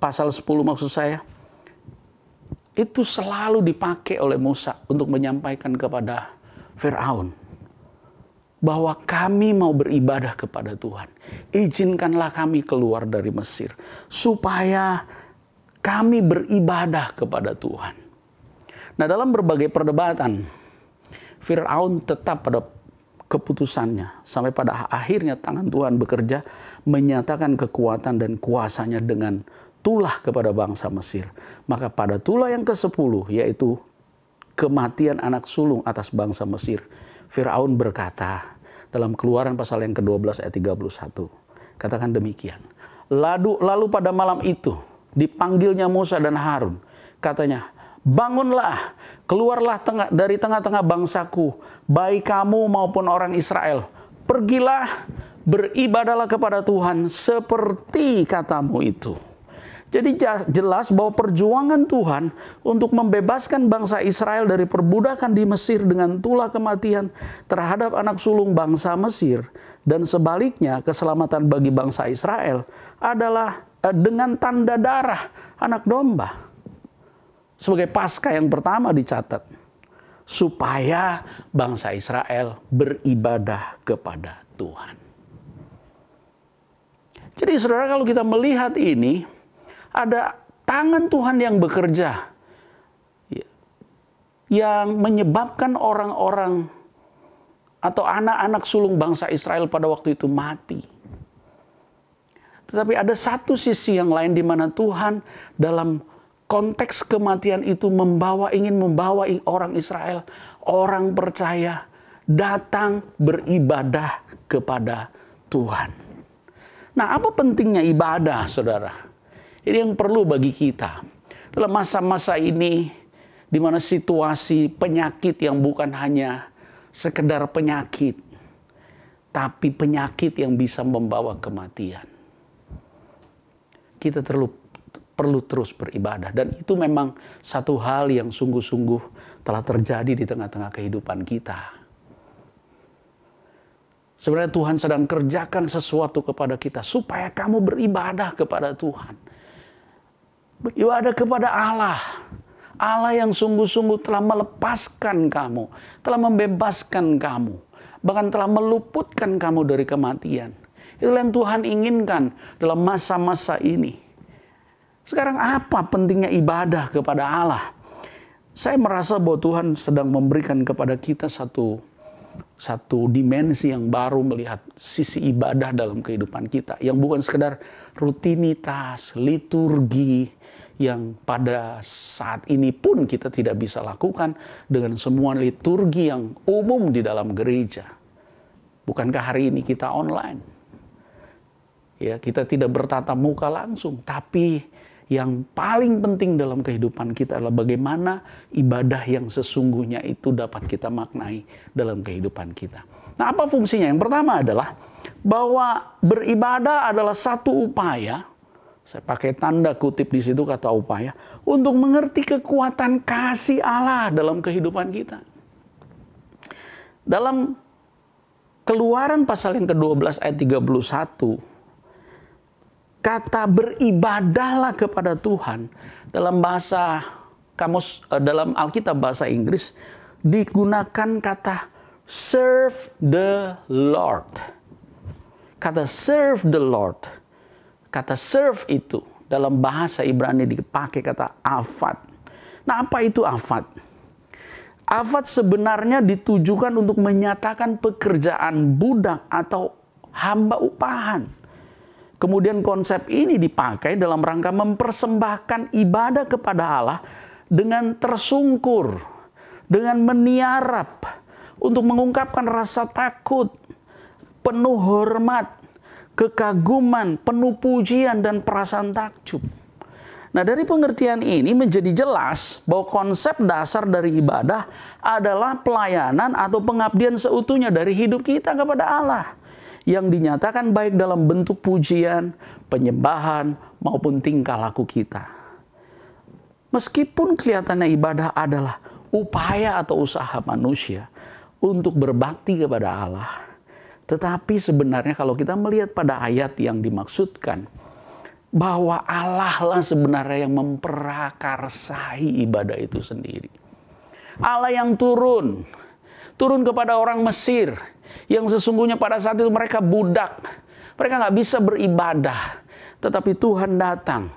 pasal 10 maksud saya. Itu selalu dipakai oleh Musa untuk menyampaikan kepada Firaun bahwa kami mau beribadah kepada Tuhan. Izinkanlah kami keluar dari Mesir supaya kami beribadah kepada Tuhan. Nah, dalam berbagai perdebatan, Firaun tetap pada keputusannya. Sampai pada akhirnya tangan Tuhan bekerja menyatakan kekuatan dan kuasanya dengan tulah kepada bangsa Mesir. Maka pada tulah yang ke-10, yaitu kematian anak sulung atas bangsa Mesir, Firaun berkata dalam Keluaran pasal yang ke-12 ayat 31. Katakan demikian. Lalu pada malam itu dipanggilnya Musa dan Harun. Katanya, bangunlah, keluarlah dari tengah-tengah bangsaku, baik kamu maupun orang Israel. Pergilah, beribadahlah kepada Tuhan seperti katamu itu. Jadi jelas bahwa perjuangan Tuhan untuk membebaskan bangsa Israel dari perbudakan di Mesir dengan tulah kematian terhadap anak sulung bangsa Mesir, dan sebaliknya keselamatan bagi bangsa Israel adalah dengan tanda darah anak domba. Sebagai Paskah yang pertama dicatat, supaya bangsa Israel beribadah kepada Tuhan. Jadi saudara, kalau kita melihat ini, ada tangan Tuhan yang bekerja, yang menyebabkan orang-orang atau anak-anak sulung bangsa Israel pada waktu itu mati. Tetapi ada satu sisi yang lain di mana Tuhan dalam konteks kematian itu ingin membawa orang Israel, orang percaya, datang beribadah kepada Tuhan. Nah, apa pentingnya ibadah, saudara? Ini yang perlu bagi kita. Dalam masa-masa ini, di mana situasi penyakit yang bukan hanya sekedar penyakit, tapi penyakit yang bisa membawa kematian. Kita perlu terus beribadah. Dan itu memang satu hal yang sungguh-sungguh telah terjadi di tengah-tengah kehidupan kita. Sebenarnya Tuhan sedang kerjakan sesuatu kepada kita supaya kamu beribadah kepada Tuhan. Beribadah kepada Allah. Allah yang sungguh-sungguh telah melepaskan kamu, telah membebaskan kamu, bahkan telah meluputkan kamu dari kematian. Itulah yang Tuhan inginkan dalam masa-masa ini. Sekarang apa pentingnya ibadah kepada Allah? Saya merasa bahwa Tuhan sedang memberikan kepada kita satu dimensi yang baru melihat sisi ibadah dalam kehidupan kita. Yang bukan sekedar rutinitas, liturgi, yang pada saat ini pun kita tidak bisa lakukan dengan semua liturgi yang umum di dalam gereja. Bukankah hari ini kita online? Ya, kita tidak bertatap muka langsung, tapi yang paling penting dalam kehidupan kita adalah bagaimana ibadah yang sesungguhnya itu dapat kita maknai dalam kehidupan kita. Nah, apa fungsinya? Yang pertama adalah bahwa beribadah adalah satu upaya, saya pakai tanda kutip di situ kata upaya, untuk mengerti kekuatan kasih Allah dalam kehidupan kita. Dalam Keluaran pasal yang ke-12 ayat 31, kata beribadahlah kepada Tuhan dalam bahasa dalam Alkitab bahasa Inggris digunakan kata serve the Lord. Kata serve the Lord. Kata serve itu dalam bahasa Ibrani dipakai kata avad. Nah, apa itu avad? Avad sebenarnya ditujukan untuk menyatakan pekerjaan budak atau hamba upahan. Kemudian konsep ini dipakai dalam rangka mempersembahkan ibadah kepada Allah dengan tersungkur, dengan meniarap, untuk mengungkapkan rasa takut, penuh hormat, kekaguman, penuh pujian, dan perasaan takjub. Nah, dari pengertian ini menjadi jelas bahwa konsep dasar dari ibadah adalah pelayanan atau pengabdian seutuhnya dari hidup kita kepada Allah, yang dinyatakan baik dalam bentuk pujian, penyembahan, maupun tingkah laku kita. Meskipun kelihatannya ibadah adalah upaya atau usaha manusia untuk berbakti kepada Allah, tetapi sebenarnya kalau kita melihat pada ayat yang dimaksudkan, bahwa Allah lah sebenarnya yang memperakarsai ibadah itu sendiri. Allah yang turun kepada orang Mesir, yang sesungguhnya pada saat itu mereka budak. Mereka nggak bisa beribadah. Tetapi Tuhan datang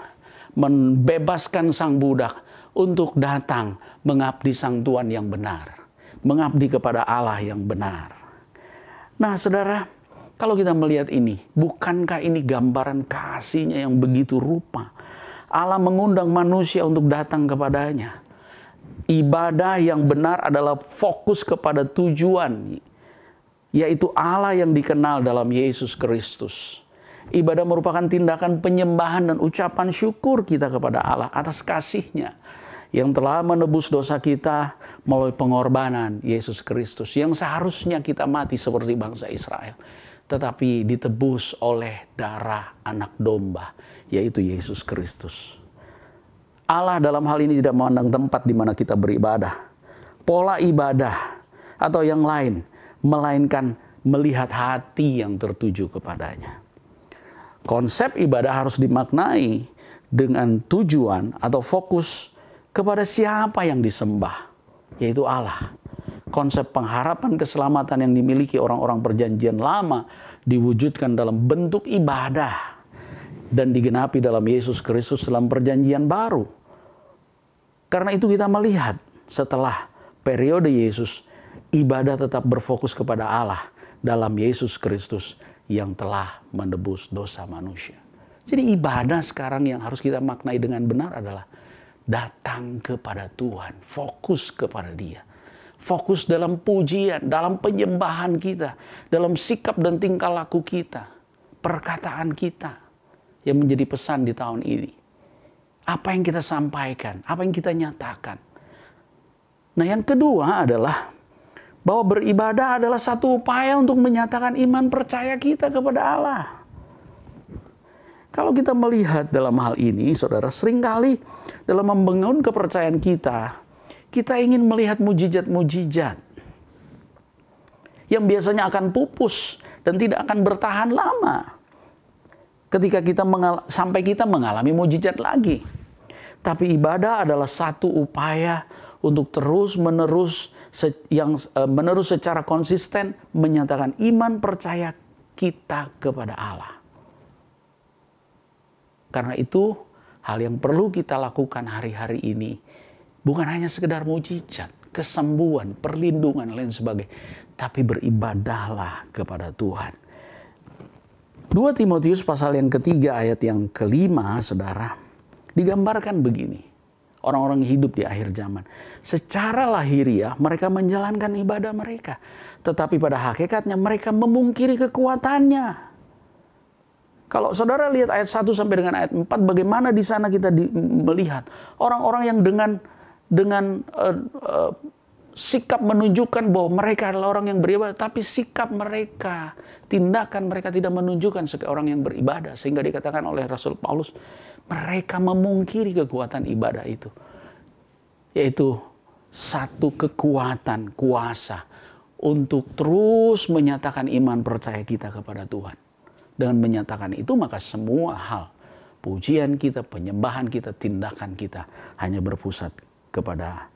membebaskan sang budak untuk datang mengabdi Sang Tuhan yang benar, mengabdi kepada Allah yang benar. Nah, saudara, kalau kita melihat ini, bukankah ini gambaran kasih-Nya yang begitu rupa? Allah mengundang manusia untuk datang kepadanya. Ibadah yang benar adalah fokus kepada tujuan, yaitu Allah yang dikenal dalam Yesus Kristus. Ibadah merupakan tindakan penyembahan dan ucapan syukur kita kepada Allah atas kasih-Nya yang telah menebus dosa kita melalui pengorbanan Yesus Kristus, yang seharusnya kita mati seperti bangsa Israel, tetapi ditebus oleh darah anak domba, yaitu Yesus Kristus. Allah dalam hal ini tidak memandang tempat di mana kita beribadah, pola ibadah, atau yang lain, melainkan melihat hati yang tertuju kepadanya. Konsep ibadah harus dimaknai dengan tujuan atau fokus kepada siapa yang disembah, yaitu Allah. Konsep pengharapan keselamatan yang dimiliki orang-orang perjanjian lama diwujudkan dalam bentuk ibadah dan digenapi dalam Yesus Kristus dalam perjanjian baru. Karena itu kita melihat setelah periode Yesus, ibadah tetap berfokus kepada Allah dalam Yesus Kristus yang telah menebus dosa manusia. Jadi ibadah sekarang yang harus kita maknai dengan benar adalah datang kepada Tuhan, fokus kepada Dia. Fokus dalam pujian, dalam penyembahan kita, dalam sikap dan tingkah laku kita, perkataan kita yang menjadi pesan di tahun ini. Apa yang kita sampaikan, apa yang kita nyatakan. Nah, yang kedua adalah bahwa beribadah adalah satu upaya untuk menyatakan iman percaya kita kepada Allah. Kalau kita melihat dalam hal ini, saudara, seringkali dalam membangun kepercayaan kita, kita ingin melihat mujizat-mujizat yang biasanya akan pupus dan tidak akan bertahan lama ketika kita sampai kita mengalami mujizat lagi. Tapi ibadah adalah satu upaya untuk terus-menerus secara konsisten menyatakan iman percaya kita kepada Allah. Karena itu, hal yang perlu kita lakukan hari-hari ini bukan hanya sekedar mujizat, kesembuhan, perlindungan, lain sebagainya, tapi beribadahlah kepada Tuhan. 2 Timotius pasal yang ketiga ayat yang kelima, saudara, digambarkan begini. Orang-orang hidup di akhir zaman. Secara lahiriah mereka menjalankan ibadah mereka. Tetapi pada hakikatnya mereka memungkiri kekuatannya. Kalau saudara lihat ayat 1 sampai dengan ayat 4, bagaimana di sana kita melihat orang-orang yang dengan sikap menunjukkan bahwa mereka adalah orang yang beribadah, tapi sikap mereka, tindakan mereka tidak menunjukkan sebagai orang yang beribadah. Sehingga dikatakan oleh Rasul Paulus, mereka memungkiri kekuatan ibadah itu. Yaitu satu kekuatan, kuasa untuk terus menyatakan iman percaya kita kepada Tuhan. Dengan menyatakan itu, maka semua hal, pujian kita, penyembahan kita, tindakan kita hanya berpusat kepada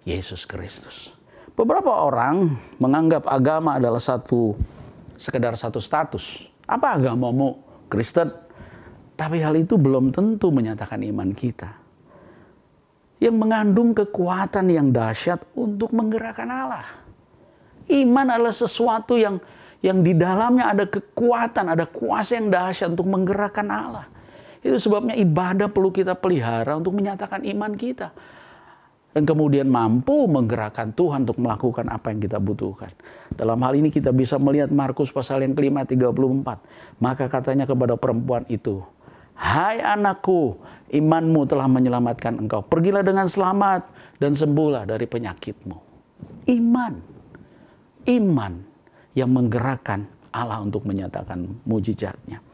Yesus Kristus. Beberapa orang menganggap agama adalah sekedar satu status. Apa agamamu? Kristen. Tapi hal itu belum tentu menyatakan iman kita. Yang mengandung kekuatan yang dahsyat untuk menggerakkan Allah. Iman adalah sesuatu yang di dalamnya ada kekuatan, ada kuasa yang dahsyat untuk menggerakkan Allah. Itu sebabnya ibadah perlu kita pelihara untuk menyatakan iman kita. Dan kemudian mampu menggerakkan Tuhan untuk melakukan apa yang kita butuhkan. Dalam hal ini kita bisa melihat Markus pasal yang kelima 34. Maka katanya kepada perempuan itu, "Hai anakku, imanmu telah menyelamatkan engkau. Pergilah dengan selamat dan sembuhlah dari penyakitmu." Iman yang menggerakkan Allah untuk menyatakan mujizatnya.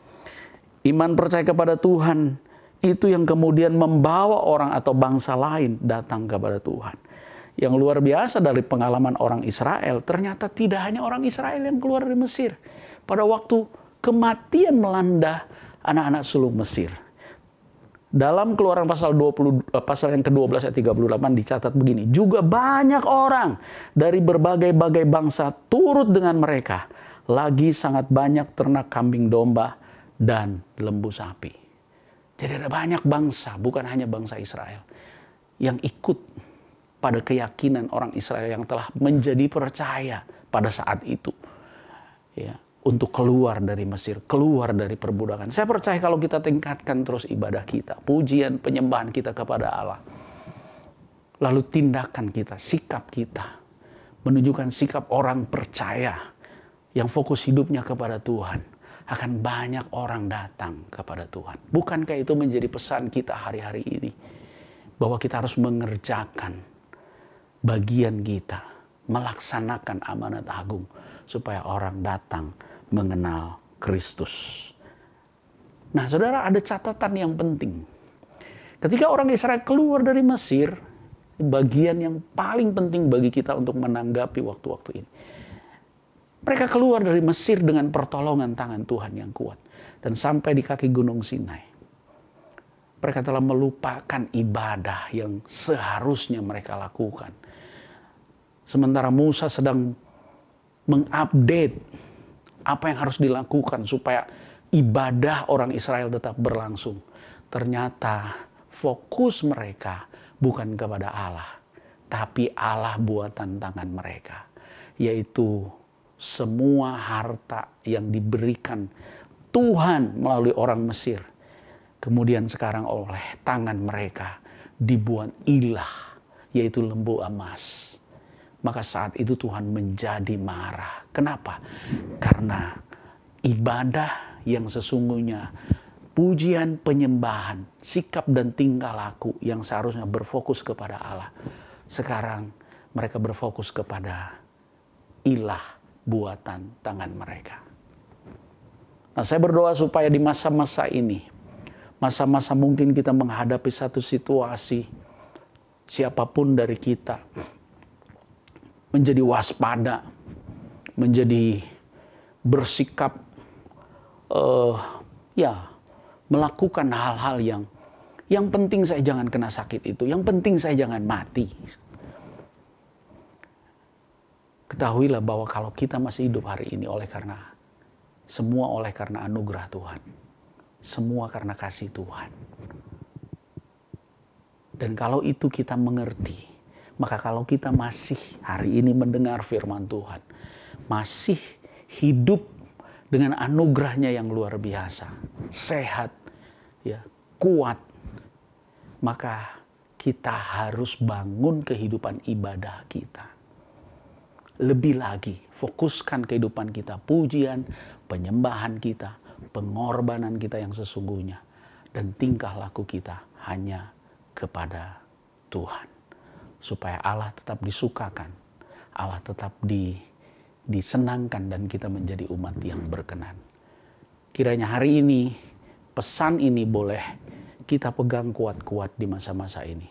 Iman percaya kepada Tuhan itu yang kemudian membawa orang atau bangsa lain datang kepada Tuhan. Yang luar biasa dari pengalaman orang Israel, ternyata tidak hanya orang Israel yang keluar dari Mesir. Pada waktu kematian melanda anak-anak sulung Mesir. Dalam Keluaran pasal yang ke-12 ayat 38 dicatat begini. Juga banyak orang dari berbagai-bagai bangsa turut dengan mereka. Lagi sangat banyak ternak kambing domba dan lembu sapi. Jadi ada banyak bangsa, bukan hanya bangsa Israel, yang ikut pada keyakinan orang Israel yang telah menjadi percaya pada saat itu. Ya, untuk keluar dari Mesir, keluar dari perbudakan. Saya percaya kalau kita tingkatkan terus ibadah kita, pujian, penyembahan kita kepada Allah, lalu tindakan kita, sikap kita, menunjukkan sikap orang percaya yang fokus hidupnya kepada Tuhan, akan banyak orang datang kepada Tuhan. Bukankah itu menjadi pesan kita hari-hari ini? Bahwa kita harus mengerjakan bagian kita, melaksanakan amanat agung, supaya orang datang mengenal Kristus. Nah, saudara, ada catatan yang penting. Ketika orang Israel keluar dari Mesir, bagian yang paling penting bagi kita untuk menanggapi waktu-waktu ini. Mereka keluar dari Mesir dengan pertolongan tangan Tuhan yang kuat. Dan sampai di kaki Gunung Sinai. Mereka telah melupakan ibadah yang seharusnya mereka lakukan. Sementara Musa sedang mengupdate apa yang harus dilakukan supaya ibadah orang Israel tetap berlangsung. Ternyata fokus mereka bukan kepada Allah, tapi Allah buatan tangan mereka, yaitu semua harta yang diberikan Tuhan melalui orang Mesir, kemudian sekarang oleh tangan mereka dibuat ilah, yaitu lembu emas. Maka saat itu Tuhan menjadi marah. Kenapa? Karena ibadah yang sesungguhnya, pujian, penyembahan, sikap dan tingkah laku yang seharusnya berfokus kepada Allah, sekarang mereka berfokus kepada ilah buatan tangan mereka. Nah, saya berdoa supaya di masa-masa ini, masa-masa mungkin kita menghadapi satu situasi, siapapun dari kita menjadi waspada, menjadi bersikap melakukan hal-hal yang penting saya jangan kena sakit itu, yang penting saya jangan mati. Ketahuilah bahwa kalau kita masih hidup hari ini semua oleh karena anugerah Tuhan. Semua karena kasih Tuhan. Dan kalau itu kita mengerti, maka kalau kita masih hari ini mendengar firman Tuhan, masih hidup dengan anugerahnya yang luar biasa, sehat, ya, kuat, maka kita harus bangun kehidupan ibadah kita. Lebih lagi, fokuskan kehidupan kita, pujian, penyembahan kita, pengorbanan kita yang sesungguhnya, dan tingkah laku kita hanya kepada Tuhan. Supaya Allah tetap disukakan, Allah tetap disenangkan, dan kita menjadi umat yang berkenan. Kiranya hari ini, pesan ini boleh kita pegang kuat-kuat di masa-masa ini.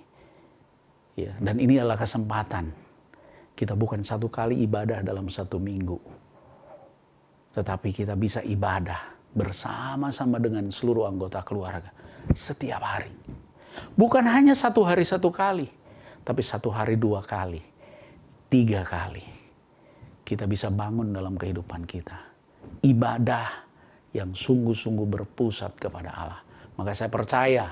Ya, dan ini adalah kesempatan. Kita bukan satu kali ibadah dalam satu minggu. Tetapi kita bisa ibadah bersama-sama dengan seluruh anggota keluarga setiap hari. Bukan hanya satu hari satu kali, tapi satu hari 2 kali, 3 kali. Kita bisa bangun dalam kehidupan kita ibadah yang sungguh-sungguh berpusat kepada Allah. Maka saya percaya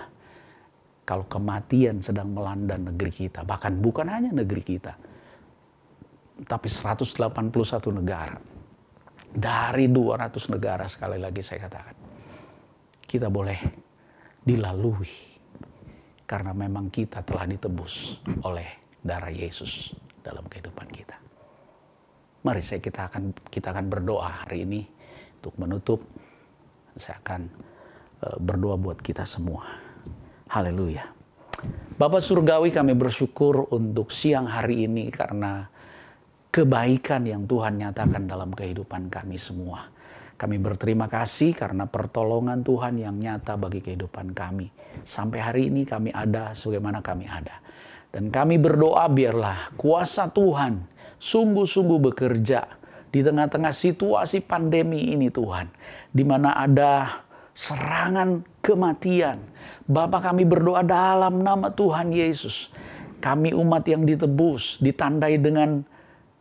kalau kematian sedang melanda negeri kita, bahkan bukan hanya negeri kita, tapi 181 negara. Dari 200 negara, sekali lagi saya katakan, kita boleh dilalui. Karena memang kita telah ditebus oleh darah Yesus dalam kehidupan kita. Mari kita akan berdoa hari ini untuk menutup. Saya akan berdoa buat kita semua. Haleluya. Bapa Surgawi, kami bersyukur untuk siang hari ini karena kebaikan yang Tuhan nyatakan dalam kehidupan kami semua. Kami berterima kasih karena pertolongan Tuhan yang nyata bagi kehidupan kami. Sampai hari ini kami ada sebagaimana kami ada. Dan kami berdoa biarlah kuasa Tuhan sungguh-sungguh bekerja di tengah-tengah situasi pandemi ini Tuhan. Di mana ada serangan kematian. Bapa, kami berdoa dalam nama Tuhan Yesus. Kami umat yang ditebus, ditandai dengan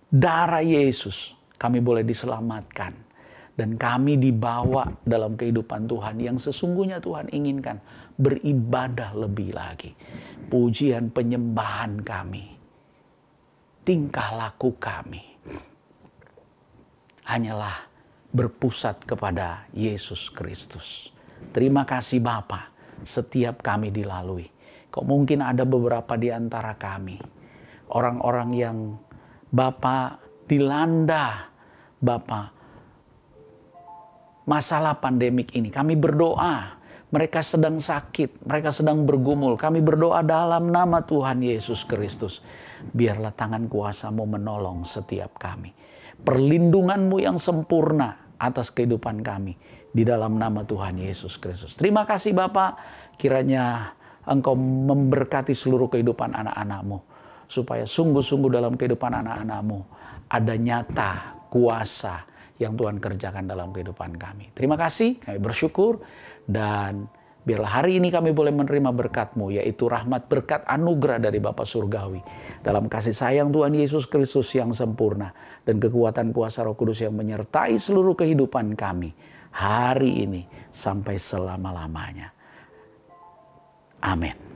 darah Yesus. Kami boleh diselamatkan. Dan kami dibawa dalam kehidupan Tuhan yang sesungguhnya Tuhan inginkan beribadah lebih lagi. Pujian penyembahan kami tingkah laku kami hanyalah berpusat kepada Yesus Kristus. Terima kasih Bapa, setiap kami dilalui. Kok mungkin ada beberapa di antara kami, orang-orang yang Bapa dilanda, Bapa, masalah pandemik ini. Kami berdoa, mereka sedang sakit, mereka sedang bergumul. Kami berdoa dalam nama Tuhan Yesus Kristus. Biarlah tangan kuasa-Mu menolong setiap kami. Perlindungan-Mu yang sempurna atas kehidupan kami. Di dalam nama Tuhan Yesus Kristus. Terima kasih Bapa, kiranya Engkau memberkati seluruh kehidupan anak-anak-Mu. Supaya sungguh-sungguh dalam kehidupan anak-anak-Mu ada nyata kuasa yang Tuhan kerjakan dalam kehidupan kami. Terima kasih, kami bersyukur. Dan biarlah hari ini kami boleh menerima berkat-Mu, yaitu rahmat berkat anugerah dari Bapa Surgawi. Dalam kasih sayang Tuhan Yesus Kristus yang sempurna. Dan kekuatan kuasa Roh Kudus yang menyertai seluruh kehidupan kami. Hari ini sampai selama-lamanya. Amin.